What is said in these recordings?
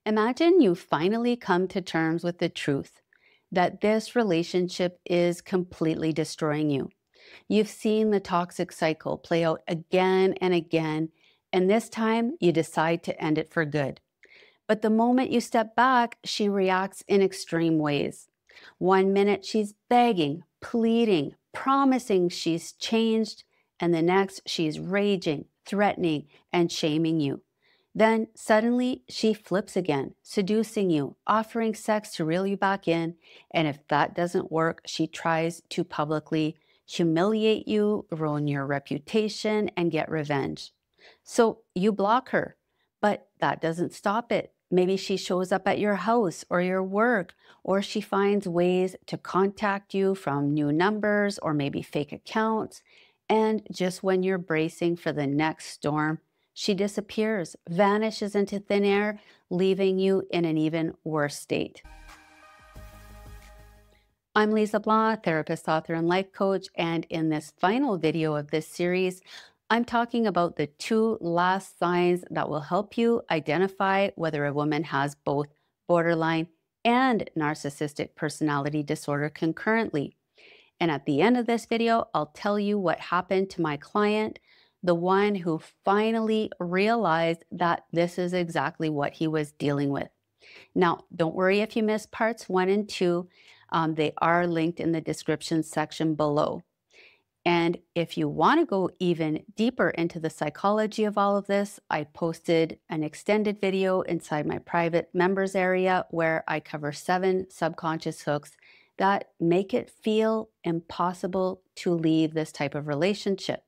Imagine you finally come to terms with the truth that this relationship is completely destroying you. You've seen the toxic cycle play out again and again, and this time you decide to end it for good. But the moment you step back, she reacts in extreme ways. One minute she's begging, pleading, promising she's changed, and the next she's raging, threatening, and shaming you. Then suddenly she flips again, seducing you, offering sex to reel you back in, and if that doesn't work, she tries to publicly humiliate you, ruin your reputation, and get revenge. So you block her, but that doesn't stop it. Maybe she shows up at your house or your work, or she finds ways to contact you from new numbers or maybe fake accounts. And just when you're bracing for the next storm, she disappears, vanishes into thin air, leaving you in an even worse state. I'm Lise Leblanc, therapist, author, and life coach, and in this final video of this series, I'm talking about the 2 last signs that will help you identify whether a woman has both borderline and narcissistic personality disorder concurrently. And at the end of this video, I'll tell you what happened to my client, the one who finally realized that this is exactly what he was dealing with. Now, don't worry if you missed parts 1 and 2. They are linked in the description section below. And if you want to go even deeper into the psychology of all of this, I posted an extended video inside my private members area where I cover 7 subconscious hooks that make it feel impossible to leave this type of relationship.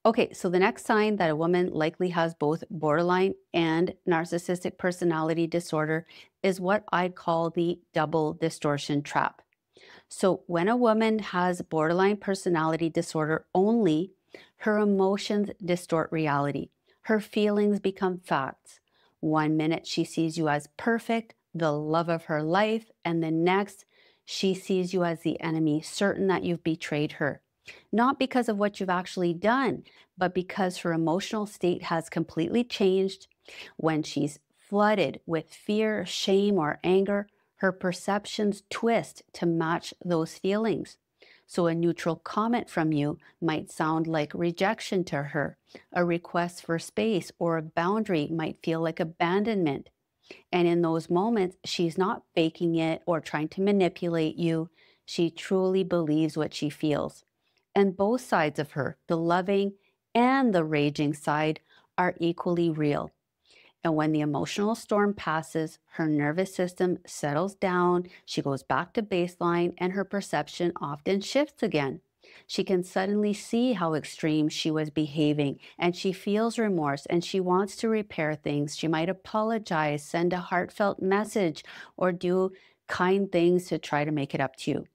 Okay, so the next sign that a woman likely has both borderline and narcissistic personality disorder is what I call the double distortion trap. So when a woman has borderline personality disorder only, her emotions distort reality. Her feelings become facts. One minute she sees you as perfect, the love of her life, and the next she sees you as the enemy, certain that you've betrayed her. Not because of what you've actually done, but because her emotional state has completely changed. When she's flooded with fear, shame, or anger, her perceptions twist to match those feelings. So a neutral comment from you might sound like rejection to her. A request for space or a boundary might feel like abandonment. And in those moments, she's not faking it or trying to manipulate you. She truly believes what she feels. And both sides of her, the loving and the raging side, are equally real. And when the emotional storm passes, her nervous system settles down, she goes back to baseline, and her perception often shifts again. She can suddenly see how extreme she was behaving, and she feels remorse, and she wants to repair things. She might apologize, send a heartfelt message, or do kind things to try to make it up to you.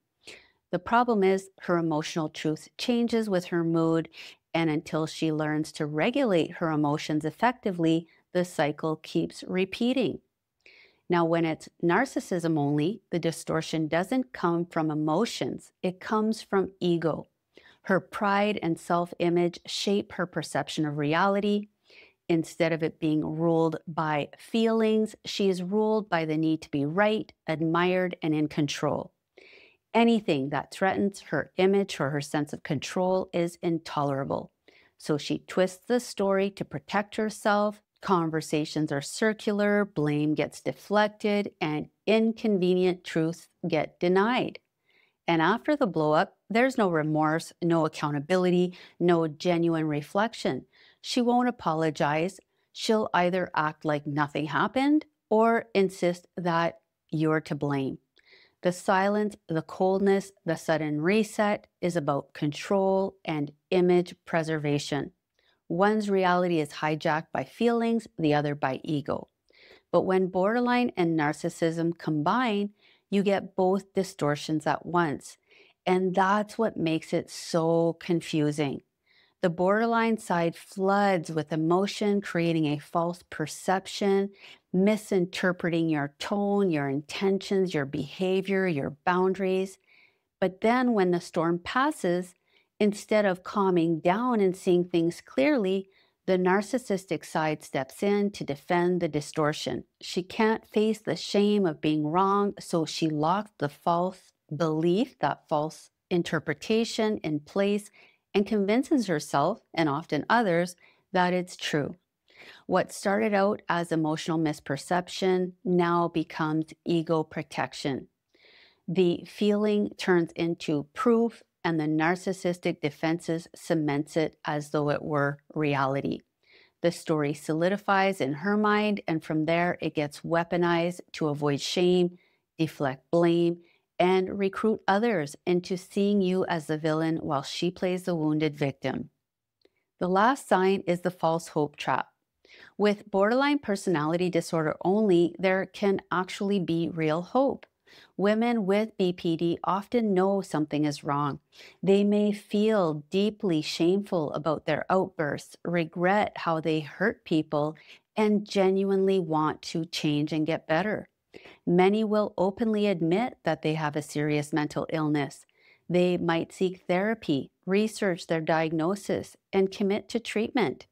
The problem is her emotional truth changes with her mood, and until she learns to regulate her emotions effectively, the cycle keeps repeating. Now, when it's narcissism only, the distortion doesn't come from emotions, it comes from ego. Her pride and self-image shape her perception of reality. Instead of it being ruled by feelings, she is ruled by the need to be right, admired, and in control. Anything that threatens her image or her sense of control is intolerable. So she twists the story to protect herself. Conversations are circular, blame gets deflected, and inconvenient truths get denied. And after the blow-up, there's no remorse, no accountability, no genuine reflection. She won't apologize. She'll either act like nothing happened or insist that you're to blame. The silence, the coldness, the sudden reset is about control and image preservation. One's reality is hijacked by feelings, the other by ego. But when borderline and narcissism combine, you get both distortions at once. And that's what makes it so confusing. The borderline side floods with emotion, creating a false perception, misinterpreting your tone, your intentions, your behavior, your boundaries. But then when the storm passes, instead of calming down and seeing things clearly, The narcissistic side steps in to defend the distortion. She can't face the shame of being wrong, so she locks the false belief, that false interpretation in place, and convinces herself, and often others, that it's true. What started out as emotional misperception now becomes ego protection. The feeling turns into proof, and the narcissistic defenses cements it as though it were reality. The story solidifies in her mind, and from there it gets weaponized to avoid shame, deflect blame, and recruit others into seeing you as the villain while she plays the wounded victim. The last sign is the false hope trap. With borderline personality disorder only, there can actually be real hope. Women with BPD often know something is wrong. They may feel deeply shameful about their outbursts, regret how they hurt people, and genuinely want to change and get better. Many will openly admit that they have a serious mental illness. They might seek therapy, research their diagnosis, and commit to treatment.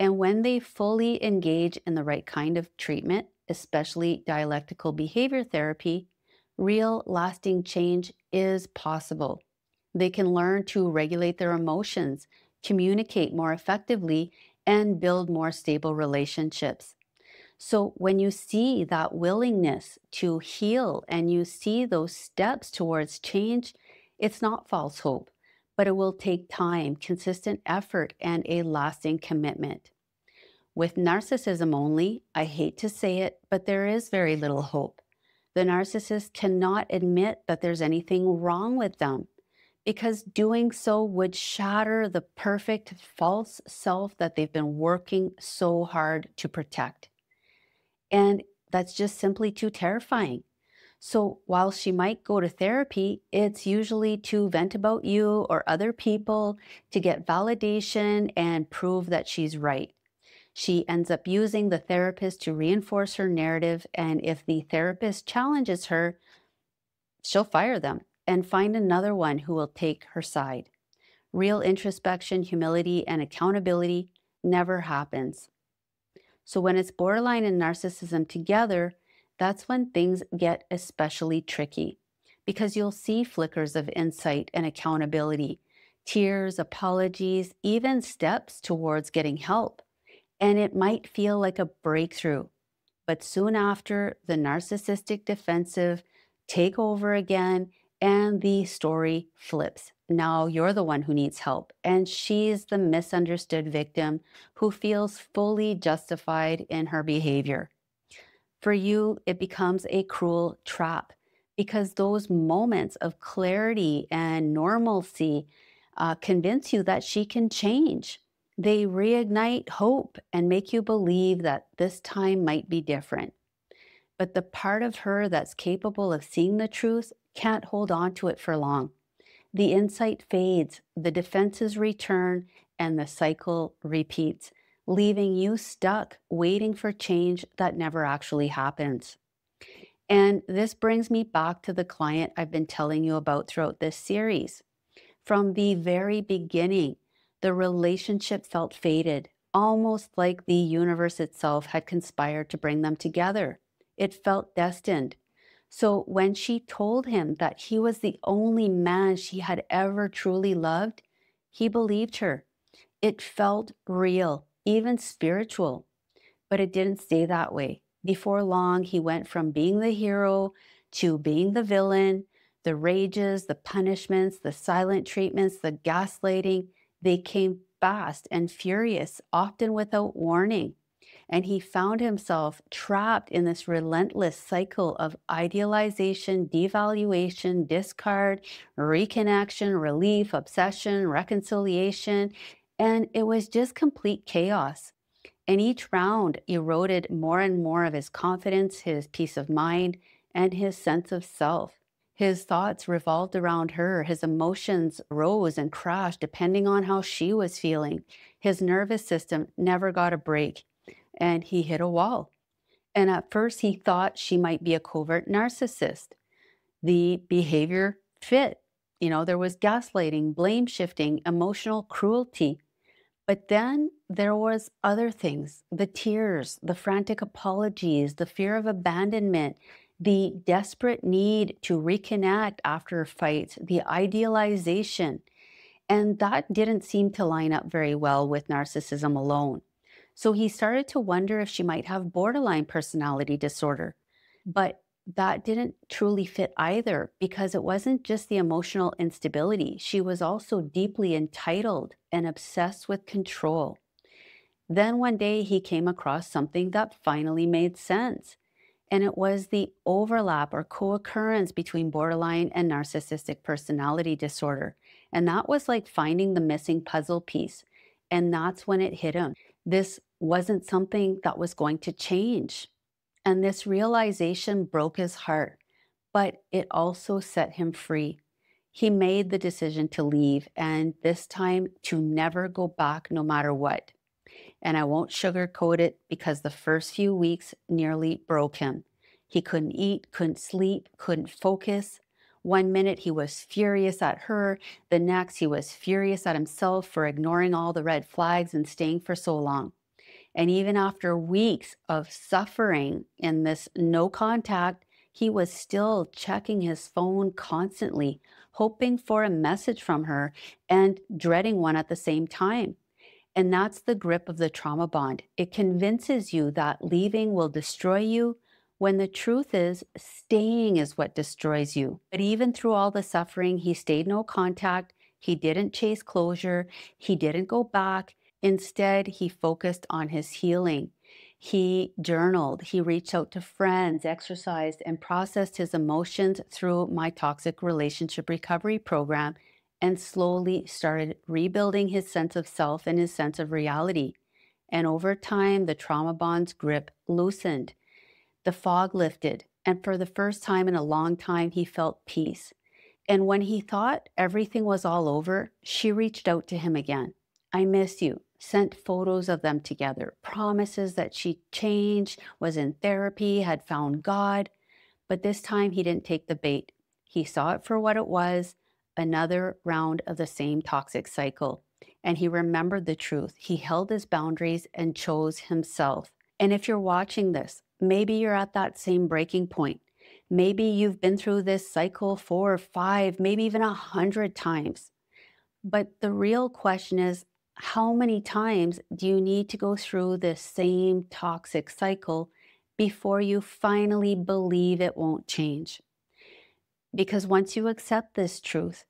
And when they fully engage in the right kind of treatment, especially dialectical behavior therapy, real lasting change is possible. They can learn to regulate their emotions, communicate more effectively, and build more stable relationships. So when you see that willingness to heal and you see those steps towards change, it's not false hope, but it will take time, consistent effort, and a lasting commitment. With narcissism only, I hate to say it, but there is very little hope. The narcissist cannot admit that there's anything wrong with them, because doing so would shatter the perfect false self that they've been working so hard to protect. And that's just simply too terrifying. So while she might go to therapy, it's usually to vent about you or other people, to get validation and prove that she's right. She ends up using the therapist to reinforce her narrative, and if the therapist challenges her, she'll fire them and find another one who will take her side. Real introspection, humility, and accountability never happens. So when it's borderline and narcissism together, that's when things get especially tricky, because you'll see flickers of insight and accountability, tears, apologies, even steps towards getting help. And it might feel like a breakthrough, but soon after, the narcissistic defensive take over again and the story flips. Now you're the one who needs help, and she's the misunderstood victim who feels fully justified in her behavior. For you, it becomes a cruel trap, because those moments of clarity and normalcy convince you that she can change. They reignite hope and make you believe that this time might be different. But the part of her that's capable of seeing the truth can't hold on to it for long. The insight fades, the defenses return, and the cycle repeats, leaving you stuck waiting for change that never actually happens. And this brings me back to the client I've been telling you about throughout this series. From the very beginning, the relationship felt fated, almost like the universe itself had conspired to bring them together. It felt destined. So when she told him that he was the only man she had ever truly loved, he believed her. It felt real, even spiritual. But it didn't stay that way. Before long, he went from being the hero to being the villain. The rages, the punishments, the silent treatments, the gaslighting, they came fast and furious, often without warning. And he found himself trapped in this relentless cycle of idealization, devaluation, discard, reconnection, relief, obsession, reconciliation. And it was just complete chaos. And each round eroded more and more of his confidence, his peace of mind, and his sense of self. His thoughts revolved around her. His emotions rose and crashed depending on how she was feeling. His nervous system never got a break, and he hit a wall. And at first he thought she might be a covert narcissist. The behavior fit. There was gaslighting, blame shifting, emotional cruelty. But then there was other things, the tears, the frantic apologies, the fear of abandonment, the desperate need to reconnect after a fight, the idealization. And that didn't seem to line up very well with narcissism alone. So he started to wonder if she might have borderline personality disorder. But that didn't truly fit either because it wasn't just the emotional instability. She was also deeply entitled and obsessed with control. Then one day he came across something that finally made sense. And it was the overlap or co occurrence between borderline and narcissistic personality disorder. And that was like finding the missing puzzle piece. And that's when it hit him. This wasn't something that was going to change. And this realization broke his heart, but it also set him free. He made the decision to leave, and this time to never go back no matter what. And I won't sugarcoat it because the first few weeks nearly broke him. He couldn't eat, couldn't sleep, couldn't focus. One minute he was furious at her, the next he was furious at himself for ignoring all the red flags and staying for so long. And even after weeks of suffering in this no contact, he was still checking his phone constantly, hoping for a message from her and dreading one at the same time. And that's the grip of the trauma bond. It convinces you that leaving will destroy you when the truth is staying is what destroys you. But even through all the suffering, he stayed no contact. He didn't chase closure. He didn't go back. Instead, he focused on his healing. He journaled, he reached out to friends, exercised, and processed his emotions through my toxic relationship recovery program, and slowly started rebuilding his sense of self and his sense of reality. And over time, the trauma bond's grip loosened. The fog lifted, and for the first time in a long time, he felt peace. And when he thought everything was all over, she reached out to him again. I miss you. Sent photos of them together, promises that she changed, was in therapy, had found God. But this time he didn't take the bait. He saw it for what it was, another round of the same toxic cycle. And he remembered the truth. He held his boundaries and chose himself. And if you're watching this, maybe you're at that same breaking point. Maybe you've been through this cycle 4 or 5, maybe even 100 times. But the real question is, how many times do you need to go through this same toxic cycle before you finally believe it won't change? Because once you accept this truth,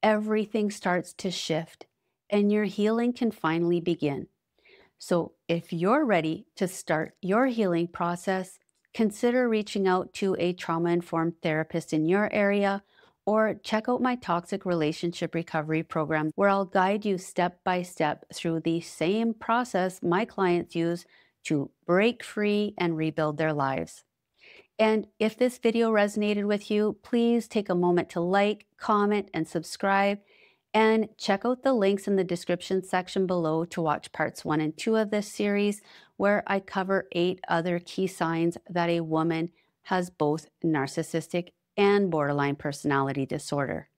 everything starts to shift and your healing can finally begin. So if you're ready to start your healing process, consider reaching out to a trauma-informed therapist in your area, or check out my toxic relationship recovery program, where I'll guide you step by step through the same process my clients use to break free and rebuild their lives. And if this video resonated with you, please take a moment to like, comment, and subscribe. And check out the links in the description section below to watch parts 1 and 2 of this series, where I cover 8 other key signs that a woman has both narcissistic and borderline personality disorder.